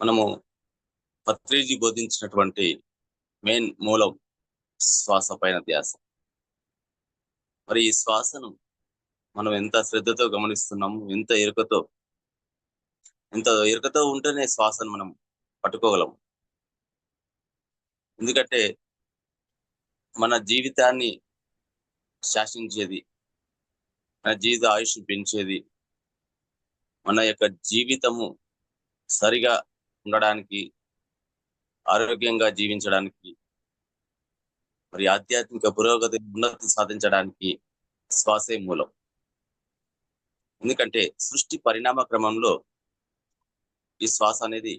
మనము పత్రిజీ బోధించినటువంటి మెయిన్ మూలం శ్వాస పైన ధ్యాస. మరి ఈ శ్వాసను మనం ఎంత శ్రద్ధతో గమనిస్తున్నాము, ఎంత ఎరుకతో ఉంటేనే శ్వాసను మనం పట్టుకోగలము. ఎందుకంటే మన జీవితాన్ని శాసించేది, మన జీవిత ఆయుష్ పెంచేది, మన యొక్క జీవితము సరిగా ఉండడానికి, ఆరోగ్యంగా జీవించడానికి, మరి ఆధ్యాత్మిక పురోగతి ఉన్నతి సాధించడానికి శ్వాసే మూలం. ఎందుకంటే సృష్టి పరిణామ క్రమంలో ఈ శ్వాస అనేది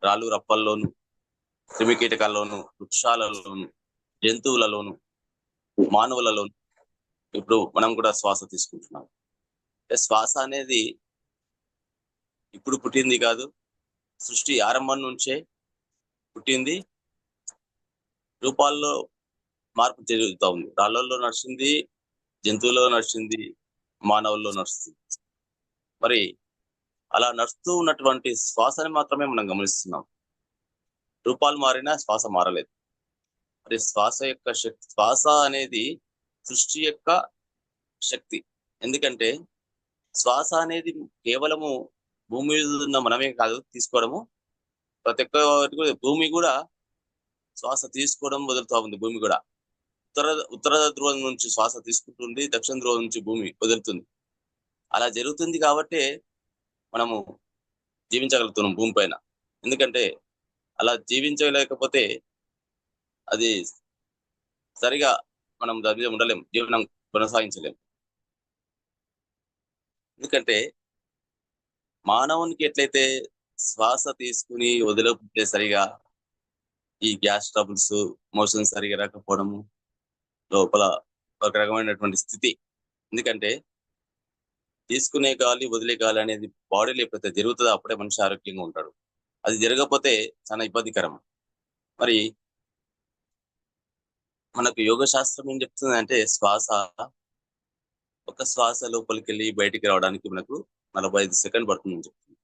రాళ్ళు రప్పల్లోను, క్రిమికీటకాల్లోను, వృక్షాలలోను, జంతువులలోను, మానవులలోను ఇప్పుడు మనం కూడా శ్వాస తీసుకుంటున్నాం. శ్వాస అనేది ఇప్పుడు పుట్టింది కాదు, సృష్టి ఆరంభం నుంచే పుట్టింది. రూపాల్లో మార్పు జరుగుతూ ఉంది. రాళ్ళల్లో నడిచింది, జంతువుల్లో నడిచింది, మానవుల్లో నడుస్తుంది. మరి అలా నడుస్తూ ఉన్నటువంటి శ్వాసని మాత్రమే మనం గమనిస్తున్నాం. రూపాలు మారినా శ్వాస మారలేదు. మరి శ్వాస యొక్క శక్తి, శ్వాస అనేది సృష్టి యొక్క శక్తి. ఎందుకంటే శ్వాస అనేది కేవలము భూమి మీద ఉన్న మనమే కాదు తీసుకోవడము, ప్రతి ఒక్క భూమి కూడా శ్వాస తీసుకోవడం వదులుతూ ఉంది. భూమి కూడా ఉత్తర ధ్రువం నుంచి శ్వాస తీసుకుంటుంది, దక్షిణ ధ్రువం నుంచి భూమి వదులుతుంది. అలా జరుగుతుంది కాబట్టి మనము జీవించగలుగుతున్నాం భూమి పైన. ఎందుకంటే అలా జీవించలేకపోతే అది సరిగా మనం దాని మీద ఉండలేం, జీవనం కొనసాగించలేం. ఎందుకంటే మానవునికి ఎట్లయితే శ్వాస తీసుకుని వదిలేకపోతే సరిగా ఈ గ్యాస్ ట్రబుల్స్, మోషన్ సరిగా రాకపోవడము, లోపల ఒక రకమైనటువంటి స్థితి. ఎందుకంటే తీసుకునే గాలి వదిలే గాలి అనేది బాడీలో ఎప్పుడైతే జరుగుతుందో అప్పుడే మనిషి ఆరోగ్యంగా ఉంటాడు. అది జరగకపోతే చాలా ఇబ్బందికరం. మరి మనకు యోగ శాస్త్రం ఏం చెప్తుంది అంటే ఒక శ్వాస లోపలికి వెళ్ళి బయటికి రావడానికి మనకు 45 సెకండ్ పడుతుందని చెప్తుంది.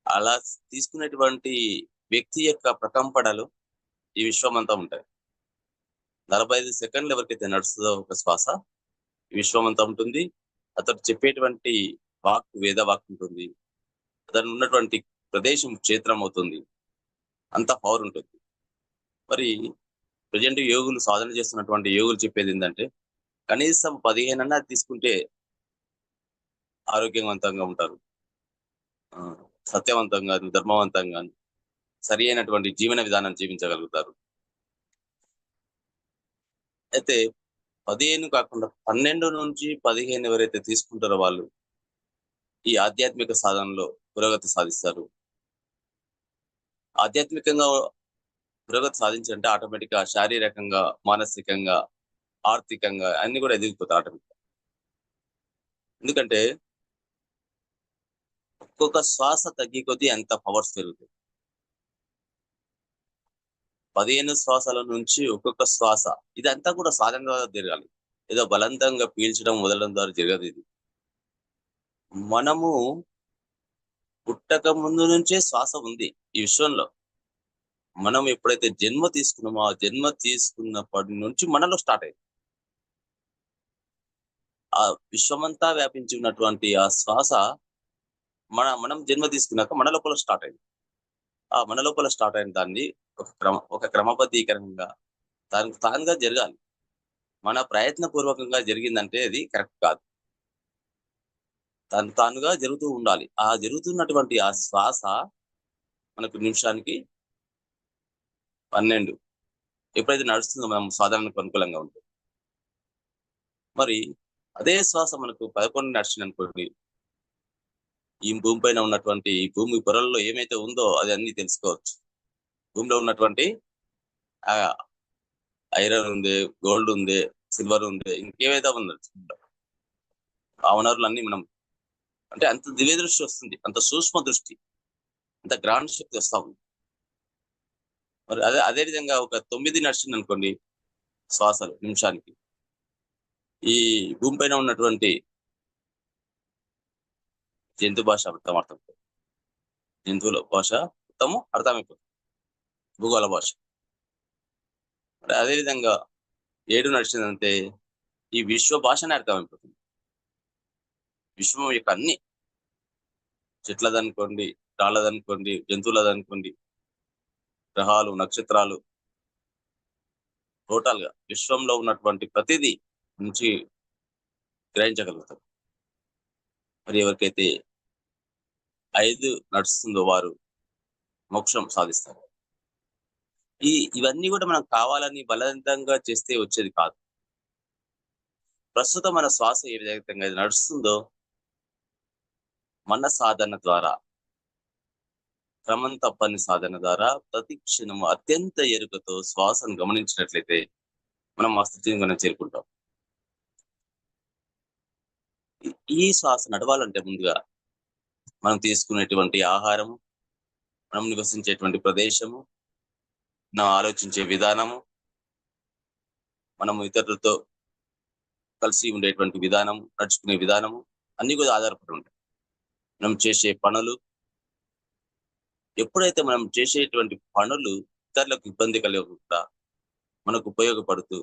అలా తీసుకునేటువంటి వ్యక్తి యొక్క ప్రకంపనలు ఈ విశ్వం అంతా ఉంటాయి. 45 సెకండ్లు ఎవరికైతే నడుస్తుందో ఒక శ్వాస ఈ విశ్వం అంతా ఉంటుంది. అతడు చెప్పేటువంటి వేద వాక్ ఉంటుంది. అతను ఉన్నటువంటి ప్రదేశం క్షేత్రం అవుతుంది. అంత పవర్ ఉంటుంది. మరి ప్రజెంట్ యోగులు సాధన చేస్తున్నటువంటి యోగులు చెప్పేది ఏంటంటే కనీసం 15 అన్నా తీసుకుంటే ఆరోగ్యవంతంగా ఉంటారు, సత్యవంతంగా, ధర్మవంతంగా, సరి అయినటువంటి జీవన విధానం జీవించగలుగుతారు. అయితే 15 కాకుండా 12 నుంచి 15 ఎవరైతే తీసుకుంటారో వాళ్ళు ఈ ఆధ్యాత్మిక సాధనలో పురోగతి సాధిస్తారు. ఆధ్యాత్మికంగా పురోగతి సాధించాలంటే ఆటోమేటిక్ గా శారీరకంగా, మానసికంగా, ఆర్థికంగా అన్ని కూడా ఎదిగిపోతాయి ఆటోమేటిక్. ఎందుకంటే ఒక్కొక్క శ్వాస తగ్గి కొద్దీ ఎంత పవర్స్ పెరుగుతాయి. 15 శ్వాసల నుంచి ఒక్కొక్క శ్వాస, ఇదంతా కూడా సాధనగా జరగాలి. ఏదో బలవంతంగా పీల్చడం వదలడం ద్వారా జరగదు ఇది. మనము పుట్టక ముందు నుంచే శ్వాస ఉంది ఈ విశ్వంలో. మనం ఎప్పుడైతే జన్మ తీసుకున్నామో ఆ జన్మ తీసుకున్నప్పటి నుంచి మనలో స్టార్ట్ అయింది. ఆ విశ్వమంతా వ్యాపించి ఉన్నటువంటి ఆ శ్వాస మనం జన్మ తీసుకున్నాక మన లోపల స్టార్ట్ అయింది. ఆ మన లోపల స్టార్ట్ అయిన దాన్ని ఒక క్రమబద్ధీకరణంగా దానికి తానుగా జరగాలి. మన ప్రయత్న పూర్వకంగా జరిగిందంటే అది కరెక్ట్ కాదు. తానుగా జరుగుతూ ఉండాలి. ఆ జరుగుతున్నటువంటి ఆ శ్వాస మనకు నిమిషానికి 12 ఎప్పుడైతే నడుస్తుందో మనం సాధారణకు అనుకూలంగా ఉంటుంది. మరి అదే శ్వాస మనకు 11 నడిచింది అనుకోండి, ఈ భూమి పైన ఉన్నటువంటి ఈ భూమి పొరల్లో ఏమైతే ఉందో అది అన్ని తెలుసుకోవచ్చు. భూమిలో ఉన్నటువంటి ఆ ఐరన్ ఉంది, గోల్డ్ ఉంది, సిల్వర్ ఉంది, ఇంకేమైతే ఉంది ఆ వనరులన్నీ మనం అంటే అంత దివ్య దృష్టి వస్తుంది, అంత సూక్ష్మ దృష్టి, అంత గ్రాండ్ శక్తి వస్తా ఉంది. మరి అదే విధంగా ఒక 9 నడిచింది అనుకోండి శ్వాసలు నిమిషానికి, ఈ భూమి పైన ఉన్నటువంటి జంతు భాష అర్థమవుతుంది. జంతువుల భాష మొత్తము అర్థమైపోతుంది, భూగోళ భాష. మరి అదేవిధంగా 7 నడిచిందంటే ఈ విశ్వ భాషనే అర్థమైపోతుంది. విశ్వం యొక్క అన్ని, చెట్లదనుకోండి, రాళ్ళదనుకోండి, జంతువులదనుకోండి, గ్రహాలు, నక్షత్రాలు, టోటల్ గా విశ్వంలో ఉన్నటువంటి ప్రతిదీ నుంచి గ్రహించగలుగుతారు. మరి ఎవరికైతే 5 నడుస్తుందో వారు మోక్షం సాధిస్తారు. ఇవన్నీ కూడా మనం కావాలని బలవంతంగా చేస్తే వచ్చేది కాదు. ప్రస్తుతం మన శ్వాస ఏ విధంగా నడుస్తుందో మన సాధన ద్వారా, క్రమం తప్పని సాధన ద్వారా ప్రతి క్షణము అత్యంత ఎరుకతో శ్వాసను గమనించినట్లయితే మనం ఆ స్థితిని మనం చేరుకుంటాం. ఈ శ్వాస నడవాలంటే ముందుగా మనం తీసుకునేటువంటి ఆహారము, మనం నివసించేటువంటి ప్రదేశము, మనం ఆలోచించే విధానము, మనము ఇతరులతో కలిసి ఉండేటువంటి విధానం, నడుచుకునే విధానము అన్ని కూడా ఆధారపడి ఉంటాయి. మనం చేసే పనులు, ఎప్పుడైతే మనం చేసేటువంటి పనులు ఇతరులకు ఇబ్బంది కలగకుండా మనకు ఉపయోగపడుతూ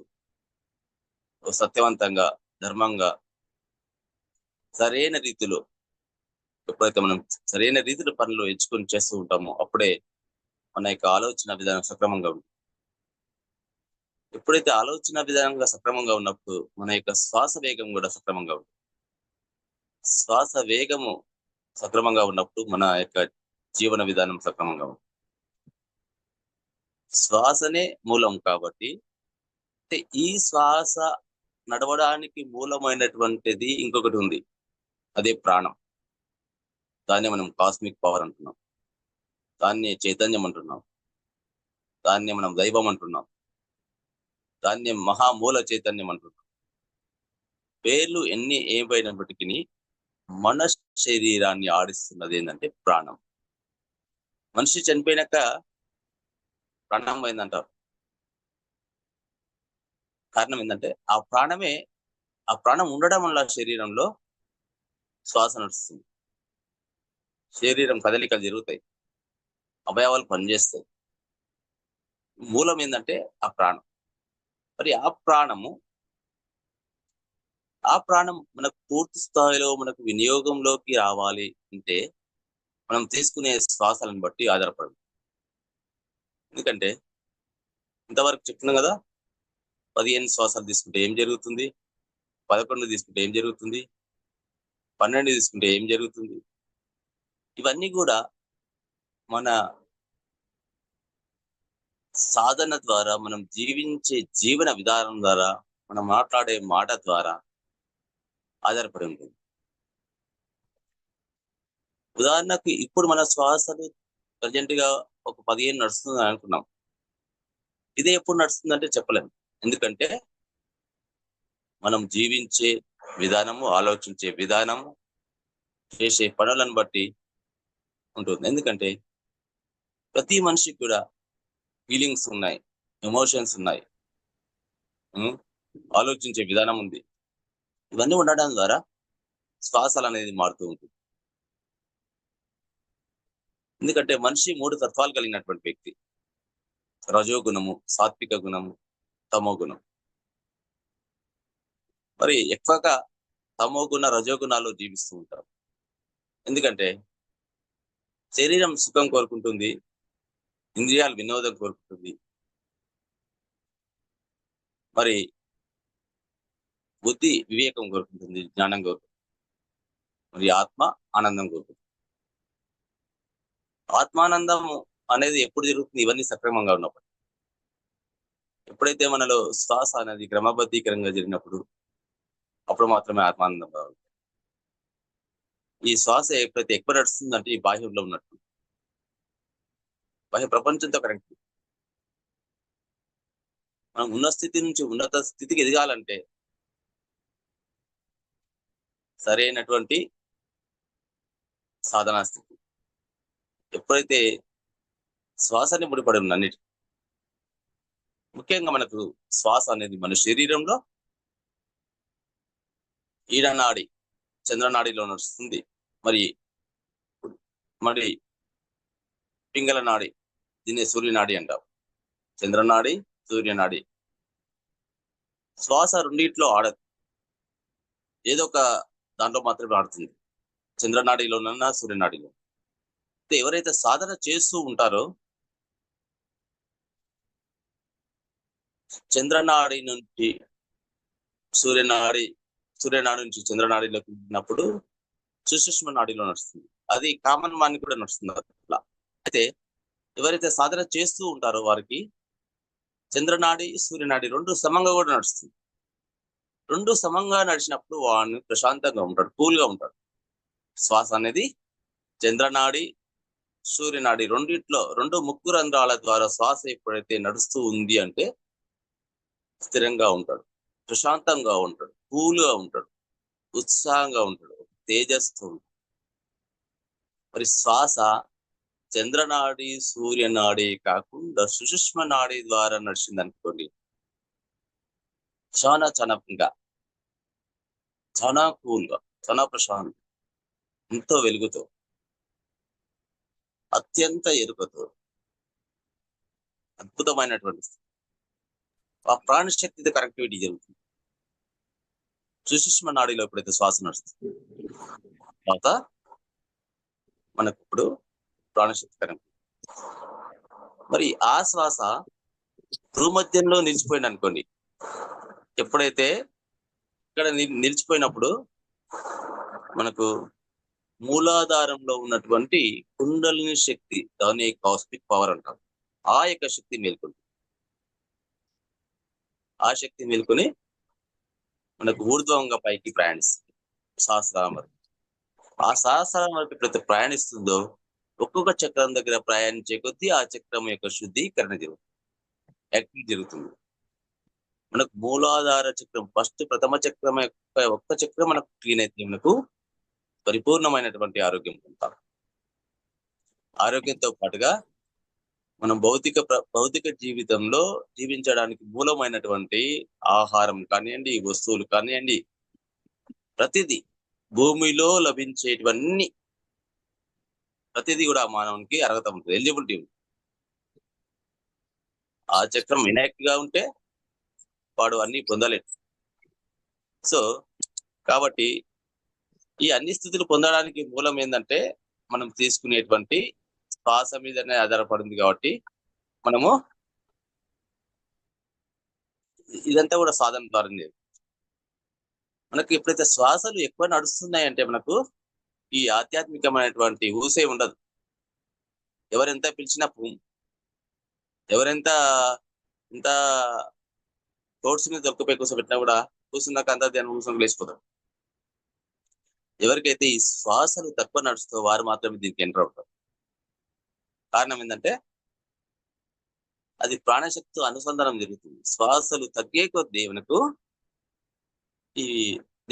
సత్యవంతంగా, ధర్మంగా, సరైన రీతిలో ఎప్పుడైతే మనం సరైన రీతిలో పనులు ఎంచుకొని చేస్తూ ఉంటామో అప్పుడే మన యొక్క ఆలోచన విధానం సక్రమంగా ఉంటుంది. ఎప్పుడైతే ఆలోచన విధానంగా సక్రమంగా ఉన్నప్పుడు మన యొక్క శ్వాస వేగం కూడా సక్రమంగా ఉంటుంది. శ్వాస వేగము సక్రమంగా ఉన్నప్పుడు మన యొక్క జీవన విధానం సక్రమంగా ఉంటుంది. శ్వాసనే మూలం కాబట్టి ఈ శ్వాస నడవడానికి మూలమైనటువంటిది ఇంకొకటి ఉంది, అదే ప్రాణం. దాన్ని మనం కాస్మిక్ పవర్ అంటున్నాం, దాన్ని చైతన్యం అంటున్నాం, దాన్ని మనం దైవం అంటున్నాం, దాన్ని మహామూల చైతన్యం అంటున్నాం. పేర్లు ఎన్ని ఏమైనప్పటికీ మన శరీరాన్ని ఆడిస్తున్నది ఏంటంటే ప్రాణం. మనిషి చనిపోయినాక ప్రాణం పోయిందంటారు. కారణం ఏంటంటే ఆ ప్రాణం ఉండడం వల్ల శరీరంలో శ్వాస నడుస్తుంది, శరీరం కదలికలు జరుగుతాయి, అవయవాలు పనిచేస్తాయి. మూలం ఏంటంటే ఆ ప్రాణం. మరి ఆ ప్రాణం మనకు పూర్తి స్థాయిలో మనకు వినియోగంలోకి రావాలి అంటే మనం తీసుకునే శ్వాసలను బట్టి ఆధారపడదు. ఎందుకంటే ఇంతవరకు చెప్తున్నాం కదా, 15 శ్వాసాలు తీసుకుంటే ఏం జరుగుతుంది, 11 తీసుకుంటే ఏం జరుగుతుంది, 12 తీసుకుంటే ఏం జరుగుతుంది. ఇవన్నీ కూడా మన సాధన ద్వారా, మనం జీవించే జీవన విధానం ద్వారా, మనం మాట్లాడే మాట ద్వారా ఆధారపడి ఉంటుంది. ఉదాహరణకు ఇప్పుడు మన శ్వాసలు ప్రజెంట్ గా ఒక 15 నడుస్తుంది అనుకున్నాం. ఇదే ఎప్పుడు నడుస్తుందంటే చెప్పలేము. ఎందుకంటే మనం జీవించే విధానము, ఆలోచించే విధానము, చేసే పనులను బట్టి ఉంటుంది. ఎందుకంటే ప్రతి మనిషికి కూడా ఫీలింగ్స్ ఉన్నాయి, ఎమోషన్స్ ఉన్నాయి, ఆలోచించే విధానం ఉంది. ఇవన్నీ ఉండడం ద్వారా శ్వాసలు అనేది మారుతూ ఉంటుంది. ఎందుకంటే మనిషి 3 తత్వాలు కలిగినటువంటి వ్యక్తి: రజోగుణము, సాత్విక గుణము, తమో గుణం. మరి ఎక్కువగా తమో గుణ, రజోగుణాలు జీవిస్తూ ఉంటారు. ఎందుకంటే శరీరం సుఖం కోరుకుంటుంది, ఇంద్రియాలు వినోదం కోరుకుంటుంది, మరి బుద్ధి వివేకం కోరుకుంటుంది, జ్ఞానం కోరుకుంటుంది, మరి ఆత్మ ఆనందం కోరుకుంటుంది. ఆత్మానందం అనేది ఎప్పుడు జరుగుతుంది? ఇవన్నీ సక్రమంగా ఉన్నప్పుడు. ఎప్పుడైతే మనలో శ్వాస అనేది క్రమబద్ధీకరంగా జరిగినప్పుడు అప్పుడు మాత్రమే ఆత్మానందం రావాలి. ఈ శ్వాస ఎప్పుడైతే ఎక్కువ నడుస్తుందంటే ఈ బాహ్యంలో ఉన్నట్టు, బాహ్య ప్రపంచంతో కనెక్ట్. మనం ఉన్న స్థితి నుంచి ఉన్నత స్థితికి ఎదగాలంటే సరైనటువంటి సాధనా స్థితి. ఎప్పుడైతే శ్వాసని ముడిపడి ఉన్న అన్నిటి, ముఖ్యంగా మనకు శ్వాస అనేది మన శరీరంలో ఈడనాడి, చంద్రనాడిలో నడుస్తుంది. మరి మరి పింగళ నాడి, దీన్ని సూర్యనాడి అంటాం. చంద్రనాడి, సూర్యనాడి. శ్వాస రెండిట్లో ఆడదు, ఏదో ఒక దాంట్లో మాత్రమే ఆడుతుంది, చంద్రనాడిలోనన్నా సూర్యనాడిలో. ఎవరైతే సాధన చేస్తూ ఉంటారో చంద్రనాడి నుంచి సూర్యనాడి, సూర్యనాడి నుంచి చంద్రనాడిలోకి వెళ్ళినప్పుడు సుషుమ్న నాడిలో నడుస్తుంది. అది కామన్ మాన్ కూడా నడుస్తుంది అట్లా. అయితే ఎవరైతే సాధన చేస్తూ ఉంటారో వారికి చంద్రనాడి, సూర్యనాడి రెండు సమంగా కూడా నడుస్తుంది. రెండు సమంగా నడిచినప్పుడు వాడిని ప్రశాంతంగా ఉంటాడు, కూల్ గా ఉంటాడు. శ్వాస అనేది చంద్రనాడి, సూర్యనాడి రెండిట్లో, రెండు ముక్కు రంధ్రాల ద్వారా శ్వాస ఎప్పుడైతే నడుస్తూ ఉంది అంటే స్థిరంగా ఉంటాడు, ప్రశాంతంగా ఉంటాడు, కూల్ గా ఉంటాడు, ఉత్సాహంగా ఉంటాడు, తేజస్తో ఉంటాడు. మరి శ్వాస చంద్రనాడి, సూర్యనాడి కాకుండా సుషుమ్న నాడి ద్వారా నడిచింది అనుకోండి, చాలా ఇంకా చాలా కూల్ గా, చాలా ప్రశాంతం, ఎంతో వెలుగుతో, అత్యంత ఎరుకతో, అద్భుతమైనటువంటి ఆ ప్రాణశక్తితో కనెక్టివిటీ జరుగుతుంది. సుషుమ్న నాడిలో ఎప్పుడైతే శ్వాస నడుస్తుంది తర్వాత మనకు ఇప్పుడు ప్రాణశక్తి కనెక్ట్. మరి ఆ శ్వాస భూమధ్యంలో నిలిచిపోయింది అనుకోండి, ఎప్పుడైతే ఇక్కడ నిలిచిపోయినప్పుడు మనకు మూలాధారంలో ఉన్నటువంటి కుండలిని శక్తి, దాని కాస్మిక్ పవర్ అంటాం, ఆ యొక్క శక్తి మేల్కొంది. ఆ శక్తి మేల్కొని మనకు ఊర్ధ్వంగా పైకి ప్రయాణిస్తుంది సహస్రారం వరకు. ఆ సహస్రారం వరకు ఎప్పుడైతే ప్రయాణిస్తుందో ఒక్కొక్క చక్రం దగ్గర ప్రయాణించే కొద్దీ ఆ చక్రం యొక్క శుద్ధీకరణ జరుగుతుంది. మనకు మూలాధార చక్రం ఫస్ట్, ప్రథమ చక్రం యొక్క ఒక్క చక్రం మనకు క్లీన్ అయితే మనకు పరిపూర్ణమైనటువంటి ఆరోగ్యం పొందుతాం. ఆరోగ్యంతో పాటుగా మనం భౌతిక జీవితంలో జీవించడానికి మూలమైనటువంటి ఆహారం కానివ్వండి, వస్తువులు కానివ్వండి, ప్రతిదీ భూమిలో లభించేటివన్నీ ప్రతిదీ కూడా మానవునికి అర్హత ఉంటుంది, ఎలిజిబిలిటీ ఉంటుంది. ఆ చక్రం ఇనాక్టివ్ గా ఉంటే వాడు అన్ని పొందలేడు. సో కాబట్టి ఈ అన్ని స్థితులు పొందడానికి మూలం ఏంటంటే మనం తీసుకునేటువంటి శ్వాస మీదనే ఆధారపడింది. కాబట్టి మనము ఇదంతా కూడా సాధన ద్వారా మనకి ఎప్పుడైతే శ్వాసలు ఎక్కువ నడుస్తున్నాయంటే మనకు ఈ ఆధ్యాత్మికమైనటువంటి ఊసే ఉండదు. ఎవరెంత పిలిచినా ఎవరెంత ఇంత కోర్స్ మీద దొరికిపోయి కూర్చోబెట్టినా కూడా కూర్చున్నాక అంతా ధ్యానం కూర్చొని లేచిపోతారు. ఎవరికైతే ఈ శ్వాసలు తక్కువ నడుస్తూ వారు మాత్రమే దీనికి ఎంటర్ అవుతారు. కారణం ఏంటంటే అది ప్రాణశక్తితో అనుసంధానం జరుగుతుంది. శ్వాసలు తగ్గే కొద్దీ మనకు ఈ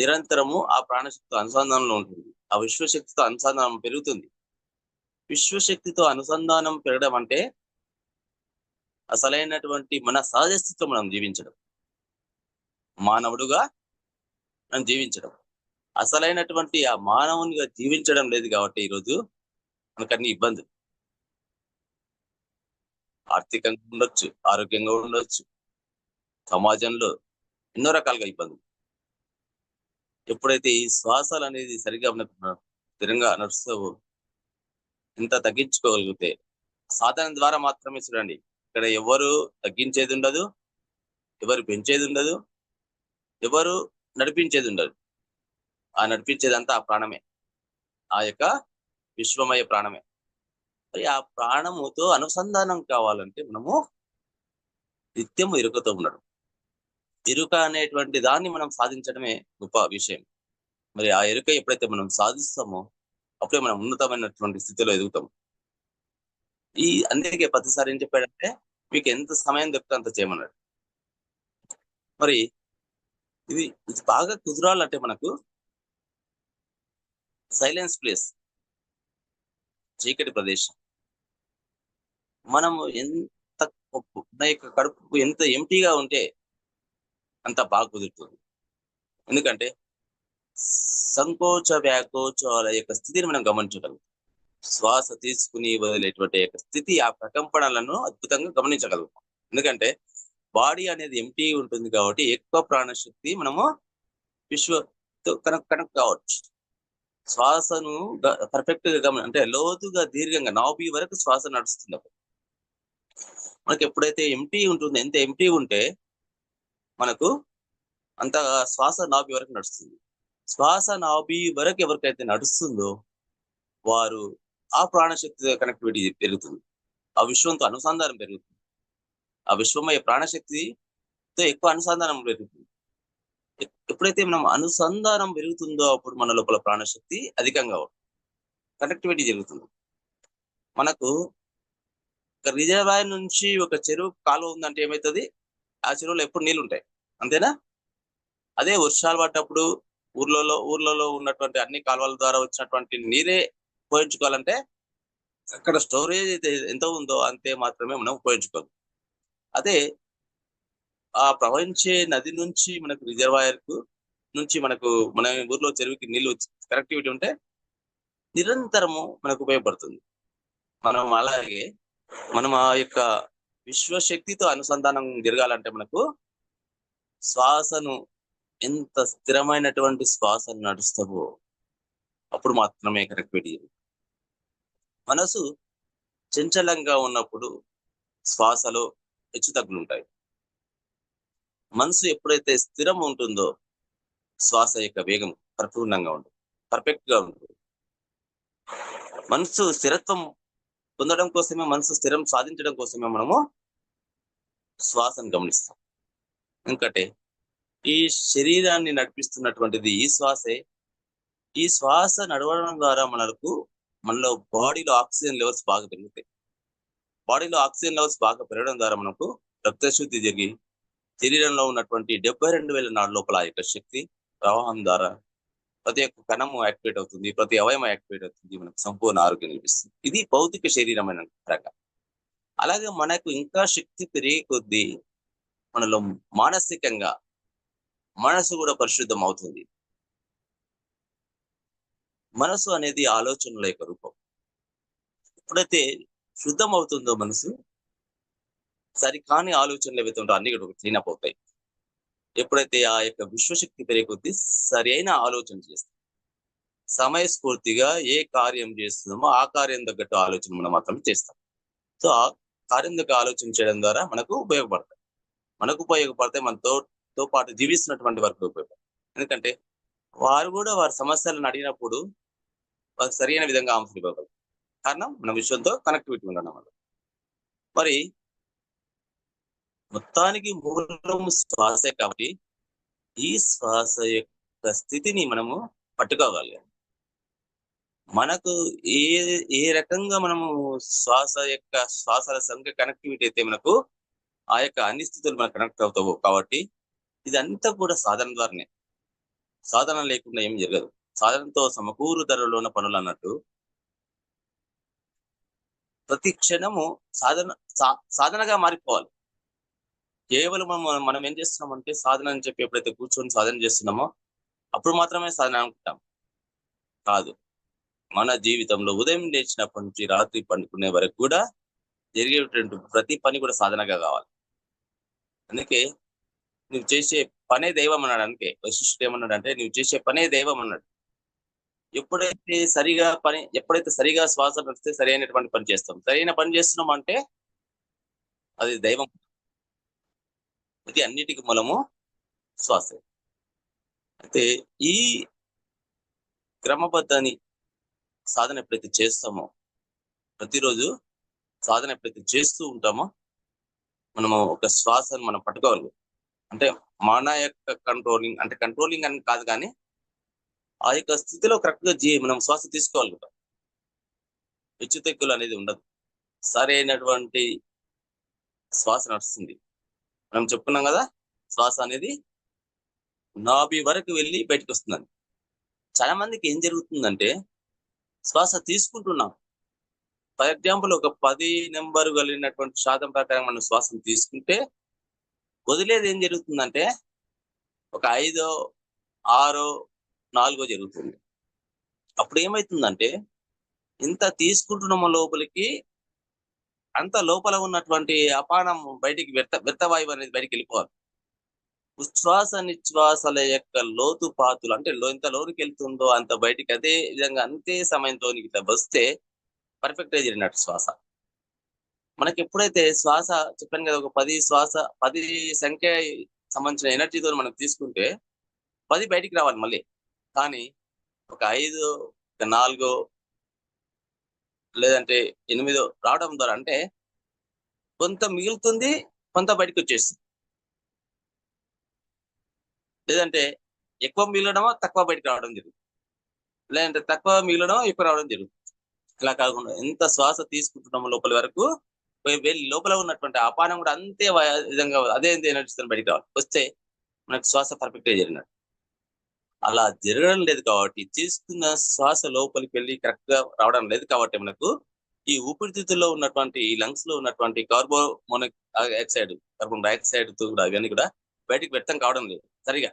నిరంతరము ఆ ప్రాణశక్తితో అనుసంధానంలో ఉంటుంది. ఆ విశ్వశక్తితో అనుసంధానం పెరుగుతుంది. విశ్వశక్తితో అనుసంధానం పెరగడం అంటే అసలైనటువంటి మన సహజ స్థితిలో మనం జీవించడం, మానవుడుగా మనం జీవించడం. అసలైనటువంటి ఆ మానవునిగా జీవించడం లేదు కాబట్టి ఈరోజు మనకు అన్ని ఇబ్బందులు. ఆర్థికంగా ఉండొచ్చు, ఆరోగ్యంగా ఉండొచ్చు, సమాజంలో ఎన్నో రకాలుగా ఇబ్బందులు. ఎప్పుడైతే ఈ శ్వాసలు అనేది సరిగా స్థిరంగా నడుస్తావో, ఇంత తగ్గించుకోగలిగితే సాధన ద్వారా మాత్రమే. చూడండి, ఇక్కడ ఎవరు తగ్గించేది ఉండదు, ఎవరు పెంచేది ఉండదు, ఎవరు నడిపించేది ఉండదు. ఆ నడిపించేదంతా ఆ ప్రాణమే, ఆ యొక్క విశ్వమయ ప్రాణమే. మరి ఆ ప్రాణముతో అనుసంధానం కావాలంటే మనము నిత్యము ఎరుకతో ఉండడం. ఎరుక అనేటువంటి దాన్ని మనం సాధించడమే గొప్ప విషయం. మరి ఆ ఎరుక ఎప్పుడైతే మనం సాధిస్తామో అప్పుడే మనం ఉన్నతమైనటువంటి స్థితిలో ఎదుగుతాం. అందుకే ప్రతిసారి ఏం చెప్పాడంటే మీకు ఎంత సమయం దొరికితే అంత చేయమన్నాడు. మరి ఇది బాగా కుదరాలంటే మనకు సైలెన్స్ ప్లేస్, చీకటి ప్రదేశం, మనము ఎంత కడుపు ఎంత ఎంటీగా ఉంటే అంత బాగా కుదురుతుంది. ఎందుకంటే సంకోచ వ్యాకోచాల యొక్క స్థితిని మనం గమనించగలం. శ్వాస తీసుకుని వదిలేటువంటి యొక్క స్థితి, ఆ ప్రకంపనలను అద్భుతంగా గమనించగలుగుతాం. ఎందుకంటే బాడీ అనేది ఎంటీ ఉంటుంది కాబట్టి ఎక్కువ ప్రాణశక్తి మనము విశ్వతో కనెక్ట్ కావచ్చు. శ్వాసను పర్ఫెక్ట్ గా అంటే లోతుగా దీర్ఘంగా నాభి వరకు శ్వాస నడుస్తుంది. మనకి ఎప్పుడైతే ఎంటీ ఉంటుందో, ఎంత ఎంటీ ఉంటే మనకు అంత శ్వాస నాభి వరకు నడుస్తుంది. శ్వాస నాభి వరకు ఎవరికైతే నడుస్తుందో వారు ఆ ప్రాణశక్తి కనెక్టివిటీ పెరుగుతుంది. ఆ విశ్వంతో అనుసంధానం పెరుగుతుంది. ఆ విశ్వమయ ప్రాణశక్తితో ఎక్కువ అనుసంధానం పెరుగుతుంది. ఎప్పుడైతే మనం అనుసంధానం పెరుగుతుందో అప్పుడు మన లోపల ప్రాణశక్తి అధికంగా కనెక్టివిటీ జరుగుతుంది. మనకు ఒక రిజర్వాయర్ నుంచి ఒక చెరువు కాలువ ఉందంటే ఏమవుతుంది? ఆ చెరువులో ఎప్పుడు నీళ్ళు ఉంటాయి, అంతేనా? అదే వర్షాలు పడ్డప్పుడు ఊర్లలో ఉన్నటువంటి అన్ని కాలువల ద్వారా వచ్చినటువంటి నీరే ఉపయోగించుకోవాలంటే అక్కడ స్టోరేజ్ అయితే ఎంత ఉందో అంతే మాత్రమే మనం ఉపయోగించుకోవాలి. అదే ఆ ప్రవహించే నది నుంచి మనకు రిజర్వాయర్ కు నుంచి మనకు మన ఊర్లో చెరువుకి నీళ్లు కనెక్టివిటీ ఉంటే నిరంతరము మనకు ఉపయోగపడుతుంది. అలాగే మనం ఆ యొక్క విశ్వశక్తితో అనుసంధానం జరగాలంటే మనకు శ్వాసను ఎంత స్థిరమైనటువంటి శ్వాసను నడుస్తావో అప్పుడు మాత్రమే కనెక్టివిటీ. మనసు చంచలంగా ఉన్నప్పుడు శ్వాసలో హెచ్చుతగ్గులు ఉంటాయి. మనసు ఎప్పుడైతే స్థిరం ఉంటుందో శ్వాస యొక్క వేగం పరిపూర్ణంగా ఉంటుంది, పర్ఫెక్ట్ గా ఉంటుంది. మనసు స్థిరత్వం పొందడం కోసమే, మనసు స్థిరం సాధించడం కోసమే మనము శ్వాసను గమనిస్తాం. ఎందుకంటే ఈ శరీరాన్ని నడిపిస్తున్నటువంటిది ఈ శ్వాసే. ఈ శ్వాస నడవడం ద్వారా మనలో బాడీలో ఆక్సిజన్ లెవెల్స్ బాగా పెరుగుతాయి. బాడీలో ఆక్సిజన్ లెవెల్స్ బాగా పెరగడం ద్వారా మనకు రక్తశుద్ధి జరిగి శరీరంలో ఉన్నటువంటి 72,000 నాడు లోపల ఆ యొక్క శక్తి ప్రవాహం ద్వారా ప్రతి ఒక్క కణము యాక్టివేట్ అవుతుంది, ప్రతి అవయవం యాక్టివేట్ అవుతుంది, మనకు సంపూర్ణ ఆరోగ్యం లభిస్తుంది. ఇది భౌతిక శరీరమైన రకం. అలాగే మనకు ఇంకా శక్తి పెరిగే కొద్దీ మనలో మానసికంగా మనసు కూడా పరిశుద్ధం అవుతుంది. మనసు అనేది ఆలోచనల యొక్క రూపం. ఎప్పుడైతే శుద్ధం అవుతుందో మనసు, సరికాని ఆలోచనలు ఏవైతే ఉంటాయో అన్ని కూడా క్లీనప్ అవుతాయి. ఎప్పుడైతే ఆ యొక్క విశ్వశక్తి పెరిగే కొద్దీ సరైన ఆలోచన చేస్తాం, సమయస్ఫూర్తిగా ఏ కార్యం చేస్తున్నామో ఆ కార్యం తగ్గట్టు ఆలోచన మనం మాత్రం చేస్తాం. సో ఆ కార్యం దగ్గర ఆలోచన చేయడం ద్వారా మనకు ఉపయోగపడతాయి. మనతో పాటు జీవిస్తున్నటువంటి వరకు ఉపయోగపడతాయి. ఎందుకంటే వారు కూడా వారి సమస్యలను అడిగినప్పుడు వారికి సరైన విధంగా ఆన్సర్ ఇవ్వగలరు. కారణం మన విశ్వంతో కనెక్టివిటీ ఉండడం వల్ల. మరి మొత్తానికి మూలం శ్వాసే కాబట్టి ఈ శ్వాస యొక్క స్థితిని మనము పట్టుకోవాలి. మనకు ఏ రకంగా మనము శ్వాసల సంఖ్య కనెక్టివిటీ అయితే మనకు ఆ యొక్క అన్ని స్థితులు మనకు కనెక్ట్ అవుతావు. కాబట్టి ఇదంతా కూడా సాధన ద్వారానే. సాధన లేకుండా ఏం జరగదు. సాధనతో సమకూరు ధరలో ఉన్న పనులు అన్నట్టు ప్రతి క్షణము సాధనగా మారిపోవాలి. కేవలం మనం ఏం చేస్తున్నామంటే సాధన అని చెప్పి ఎప్పుడైతే కూర్చొని సాధన చేస్తున్నామో అప్పుడు మాత్రమే సాధన అనుకుంటాం. కాదు, మన జీవితంలో ఉదయం లేచినప్పటి నుంచి రాత్రి పండుకునే వరకు కూడా జరిగేటువంటి ప్రతి పని కూడా సాధనగా కావాలి. అందుకే నువ్వు చేసే పనే దైవం అన్నాడు. అందుకే వశిష్ఠుడు ఏమన్నాడంటే నువ్వు చేసే పనే దైవం అన్నాడు. ఎప్పుడైతే సరిగా శ్వాస నడిస్తే సరైనటువంటి పని చేస్తాం. సరైన పని చేస్తున్నాం అంటే అది దైవం. ఇది అన్నిటికీ మూలము శ్వాస. అయితే ఈ క్రమబద్ధాన్ని సాధన ఎప్పుడైతే చేస్తామో, ప్రతిరోజు సాధన ఎప్పుడైతే చేస్తూ ఉంటామో మనము ఒక శ్వాసను మనం పట్టుకోవాలి. అంటే మన యొక్క కంట్రోలింగ్ అని కాదు, కానీ ఆ యొక్క స్థితిలో కరెక్ట్ గా మనం శ్వాస తీసుకోవాలి. హెచ్చుతగ్గులు అనేది ఉండదు. సరైనటువంటి శ్వాస నడుస్తుంది. మనం చెప్పుకున్నాం కదా, శ్వాస అనేది నాభి వరకు వెళ్ళి బయటకు వస్తుందని. చాలా మందికి ఏం జరుగుతుందంటే శ్వాస తీసుకుంటున్నాం, ఫర్ ఎగ్జాంపుల్ ఒక 10 నెంబర్ కలిగినటువంటి శాతం ప్రకారం మనం శ్వాసను తీసుకుంటే వదిలేది ఏం జరుగుతుందంటే ఒక 5, 6, 4 జరుగుతుంది. అప్పుడు ఏమవుతుందంటే ఇంత తీసుకుంటున్నామో లోపలికి అంత లోపల ఉన్నటువంటి అపానం బయటికి వ్యర్థవాయువు అనేది బయటికి వెళ్ళిపోవాలి. ఉచ్ఛ్వాస నిశ్వాసల యొక్క లోతు పాతులు అంటే ఎంత లోనికి వెళ్తుందో అంత బయటికి అదే విధంగా అంతే సమయంతో ఇట్లా వస్తే పర్ఫెక్ట్ గా జరిగినట్టు శ్వాస. మనకి ఎప్పుడైతే శ్వాస చెప్పాను కదా, ఒక 10 సంఖ్య సంబంధించిన ఎనర్జీతో మనం తీసుకుంటే 10 బయటికి రావాలి మళ్ళీ. కానీ ఒక 5, ఒక 4 లేదంటే 8 రావడం ద్వారా అంటే కొంత మిగులుతుంది, కొంత బయటకు వచ్చేస్తుంది. లేదంటే ఎక్కువ మిగలడమో తక్కువ బయటకు రావడం జరుగుతుంది, లేదంటే తక్కువ మిగలడం ఎక్కువ రావడం జరుగుతుంది. ఇలా కాకుండా ఎంత శ్వాస తీసుకుంటున్నామో లోపల వరకు వెళ్ళి లోపల ఉన్నటువంటి అపానం కూడా అంతే విధంగా అదే ఎనర్జీతో బయటకు రావాలి. వస్తే మనకు శ్వాస పర్ఫెక్ట్ గా జరిగినట్టు. అలా జరగడం లేదు కాబట్టి, తీసుకున్న శ్వాస లోపలికి వెళ్ళి కరెక్ట్ గా రావడం లేదు కాబట్టి మనకు ఈ ఊపిరితిత్తుల్లో ఉన్నటువంటి లంగ్స్ లో ఉన్నటువంటి కార్బన్ డైఆక్సైడ్ తో కూడా ఇవన్నీ కూడా బయటికి వ్యక్తం కావడం లేదు సరిగా.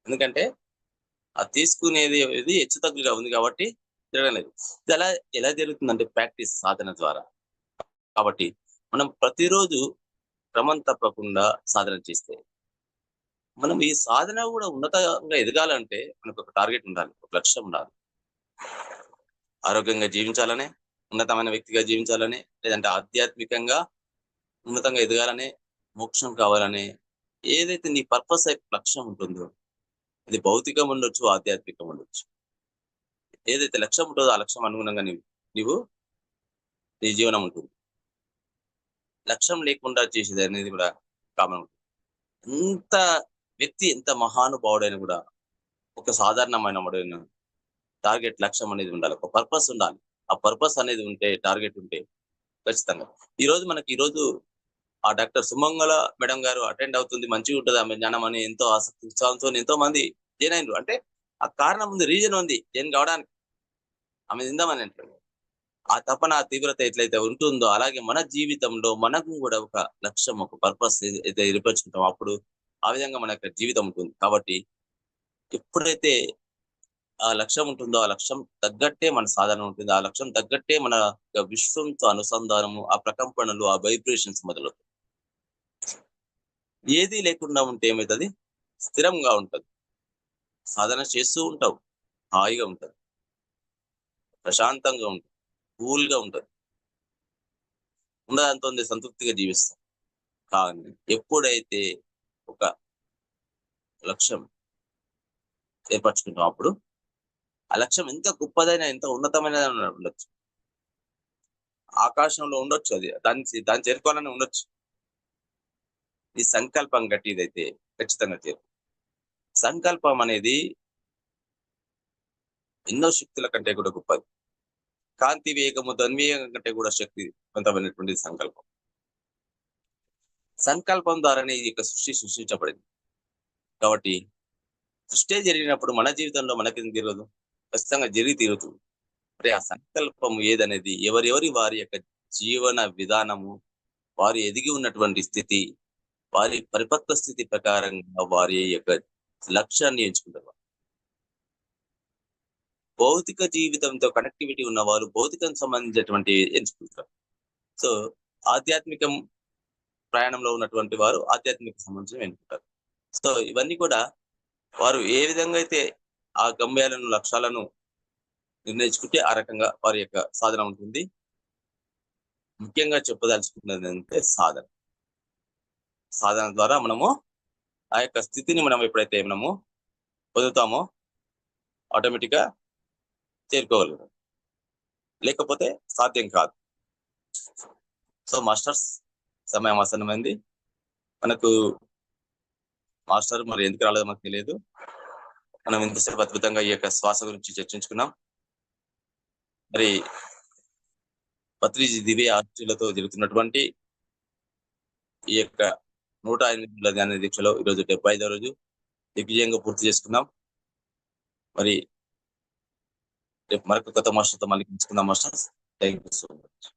ఎందుకంటే ఆ తీసుకునేది హెచ్చు తగ్గులుగా ఉంది కాబట్టి జరగడం లేదు. ఇది ఎలా జరుగుతుందంటే ప్రాక్టీస్, సాధన ద్వారా. కాబట్టి మనం ప్రతిరోజు క్రమం తప్పకుండా సాధన చేస్తే మనం ఈ సాధన కూడా ఉన్నతంగా ఎదగాలంటే మనకు ఒక టార్గెట్ ఉండాలి, ఒక లక్ష్యం ఉండాలి. ఆరోగ్యంగా జీవించాలనే, ఉన్నతమైన వ్యక్తిగా జీవించాలనే, లేదంటే ఆధ్యాత్మికంగా ఉన్నతంగా ఎదగాలనే, మోక్షం కావాలనే ఏదైతే నీ పర్పస్ లక్ష్యం ఉంటుందో, అది భౌతికం ఉండొచ్చు, ఆధ్యాత్మికం ఉండొచ్చు. ఏదైతే లక్ష్యం ఉంటుందో ఆ లక్ష్యం అనుగుణంగా నీవు నీ జీవనం ఉంటుంది. లక్ష్యం లేకుండా చేసేది అనేది కూడా కామన్ ఉంటుంది. ఎంత వ్యక్తి ఎంత మహానుభావుడైన కూడా ఒక సాధారణమైన వాడైన టార్గెట్, లక్ష్యం అనేది ఉండాలి, ఒక పర్పస్ ఉండాలి. ఆ పర్పస్ అనేది ఉంటే, టార్గెట్ ఉంటే ఖచ్చితంగా ఈ రోజు ఆ డాక్టర్ సుమంగళ మేడం గారు అటెండ్ అవుతుంది, మంచిగా ఉంటుంది ఆమె జ్ఞానం అని ఎంతో ఆసక్తి ఉత్సాహంతో ఎంతో మంది జైన్ అయినరు. అంటే ఆ కారణం ఉంది, రీజన్ ఉంది జైన్ కావడానికి. ఆమె తిందామని అంటారు. ఆ తపన, ఆ తీవ్రత ఎట్లయితే ఉంటుందో అలాగే మన జీవితంలో మనకు కూడా ఒక లక్ష్యం, ఒక పర్పస్ అయితే ఏర్పరచుకుంటాం, అప్పుడు ఆ విధంగా మన యొక్క జీవితం ఉంటుంది. కాబట్టి ఎప్పుడైతే ఆ లక్ష్యం ఉంటుందో ఆ లక్ష్యం తగ్గట్టే మన సాధన ఉంటుంది, ఆ లక్ష్యం తగ్గట్టే మన విశ్వంతో అనుసంధానము, ఆ ప్రకంపనలు, ఆ వైబ్రేషన్స్ మొదలవుతాయి. ఏది లేకుండా ఉంటే ఏమవుతుంది, స్థిరంగా ఉంటది. సాధన చేస్తూ ఉంటావు, హాయిగా ఉంటది, ప్రశాంతంగా ఉంటుంది, కూల్ గా ఉంటది, ఉన్నదంతో సంతృప్తిగా జీవిస్తాం. కానీ ఎప్పుడైతే ఒక లక్ష్యం ఏర్పరచుకుంటాం అప్పుడు ఆ లక్ష్యం ఎంత గొప్పదైనా, ఎంత ఉన్నతమైన ఉండొచ్చు, ఆకాశంలో ఉండొచ్చు, అది దాన్ని చేరుకోవాలని ఉండొచ్చు. ఈ సంకల్పం గట్టిదైతే ఖచ్చితంగా సంకల్పం అనేది ఎన్నో శక్తుల కంటే కూడా గొప్పది. కాంతి వేగము, ధన్వేగం కంటే కూడా శక్తివంతమైనటువంటి సంకల్పం. సంకల్పం ద్వారానే ఈ యొక్క సృష్టి సృష్టించబడింది. కాబట్టి సృష్టి జరిగినప్పుడు మన జీవితంలో మనకి తెలియదు, ఖచ్చితంగా జరిగి తీరుతుంది. మరి ఆ సంకల్పం ఏదనేది వారి యొక్క జీవన విధానము, వారు ఎదిగి ఉన్నటువంటి స్థితి, వారి పరిపక్వ స్థితి ప్రకారంగా వారి యొక్క లక్ష్యాన్ని ఎంచుకుంటారు. భౌతిక జీవితంతో కనెక్టివిటీ ఉన్నవారు భౌతికం సంబంధించినటువంటి ఎంచుకుంటారు. సో ఆధ్యాత్మికం ప్రయాణంలో ఉన్నటువంటి వారు ఆధ్యాత్మిక సంబంధించిన ఎంచుకుంటారు. సో ఇవన్నీ కూడా వారు ఏ విధంగా అయితే ఆ గమ్యాలను, లక్ష్యాలను నిర్ణయించుకుంటే ఆ రకంగా వారి యొక్క సాధన ఉంటుంది. ముఖ్యంగా చెప్పదలుచుకున్నది అంటే సాధన ద్వారా మనము ఆ యొక్క స్థితిని మనం ఎప్పుడైతే మనము పొందుతామో ఆటోమేటిక్ గా చేరుకోగలుగుతాం, లేకపోతే సాధ్యం కాదు. సో మాస్టర్స్, సమయం ఆసన్నమైంది. మనకు మాస్టర్ మరి ఎందుకు రాలేదో మనకు తెలియదు. మనం ఇంతసేపు అద్భుతంగా ఈ యొక్క శ్వాస గురించి చర్చించుకున్నాం. మరి పత్రిజీ దివ్య ఆశీస్సులతో జరుగుతున్నటువంటి ఈ యొక్క 108 ధ్యాన దీక్షలో ఈరోజు 75వ రోజు దిగ్విజయంగా పూర్తి చేసుకున్నాం. మరి రేపు మరొక కొత్త మాస్టర్తో మళ్ళీ కలుసుకుందాం masters. Thank you so much.